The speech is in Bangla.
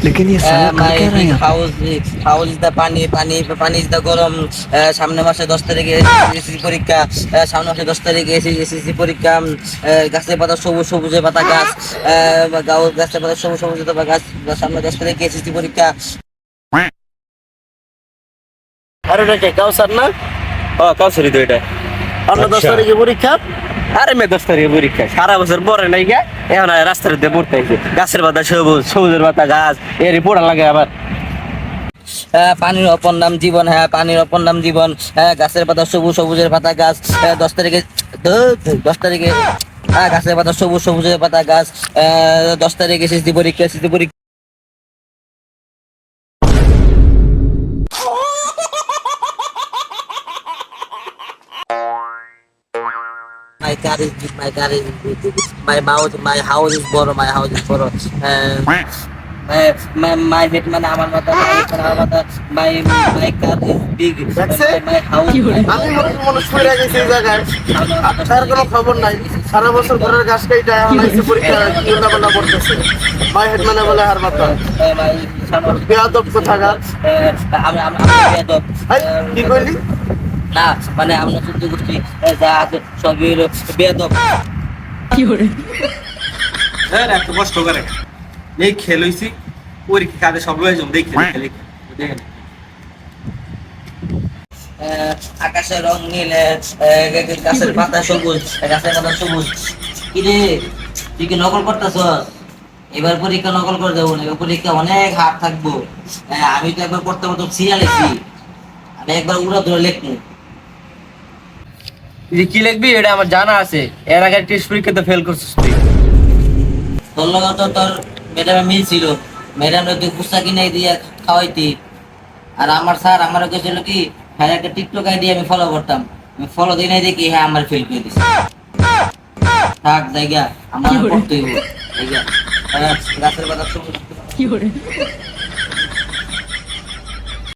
लेकिन ये साला कर क्या रहा है यहाँ पे? হাউস দা পানি পানি পানি দা গরম। সামনে মাসে 10 তারিখে এসএসসি পরীক্ষা। সামনে মাসে 10 তারিখে এসএসসি পরীক্ষা। গাছের পাতা সবুজ সবুজে পাতা গাছ। গাছের পাতা সবুজ সবুজে পাতা গাছ। সামনে 10 তারিখে এসএসসি পরীক্ষা। আরে এটা কে কাউসার না? কাউসারি তো এটা। আপনার 10 তারিখে পরীক্ষা? আরে 10 তারিখে পরীক্ষা, সারা বছর পরে নাই গা, এখন রাস্তার দিয়ে পড়তে আইছে। গাছের পাতা সবুজ, সবুজের পাতা গাছ, এরই পড়া লাগে আবার। পানির অপর নাম জীবন, হ্যাঁ পানির অপর নাম জীবন। গাছের পাতা সবুজ সবুজের পাতা গাছ। 10 তারিখে 10 তারিখে গাছের পাতা সবুজ সবুজের পাতা গাছ। 10 তারিখে এসএসসি পরীক্ষা এসএসসি পরীক্ষা। My car is big, my car is big. My house is boro, my house is boro. My head মানে আমার মাথা, my head মানে আমার মাথা. My car is big. দেখছে? My house. আমি মনে শুয়ে গেছি এই জায়গায়। তার কোনো খবর নাই। সারা বছর ঘরের গাছ কাইটা এখন আইছে পরীক্ষা কি উল্টাপাল্টা করতেছে। মাই হেড মানে বলে হার মাথা। বেয়াদব কোথাকার। আমি বেয়াদব। এই, কি কইলি? না মানে আমরা শুদ্ধ করছি যা আছে সবই হলো বেয়াদব। হ্যাঁ, এত কষ্ট করে এই খেল হইছি, পরীক্ষা কাজে সব লয়ে যাম, দেখি খেলে দেখেন। আকাশের রং নীল, গাছের পাতা সবুজ, গাছের পাতা সবুজ। কিরে তুই কি নকল করতেছ? এবার পরীক্ষা নকল করে দেবো না, এবার পরীক্ষা অনেক হার থাকবো। আমি তো একবার পড়তে মতো সিরিয়াল লিখছি, আমি একবার উড়া ধরে লিখবো। কি লিখবি এটা আমার জানা আছে, এর আগে টেস্ট পরীক্ষাতে ফেল করছিস তুই। তোর লগে তো তোর ম্যাডামে মিল ছিল, ম্যাডাম তুই পুস্তা কিনে দিয়ে খাওয়াইতি। আর আমার স্যার আমার কেছিল কি, হ্যাঁ একটা টিকটক আইডি আমি ফলো করতাম, আমি ফলো দিই নাই দেখি হ্যাঁ আমার ফেল করে দিছে। থাক জায়গা আমার পড়তেই হবে জায়গা। গাছের পাতা সবুজ।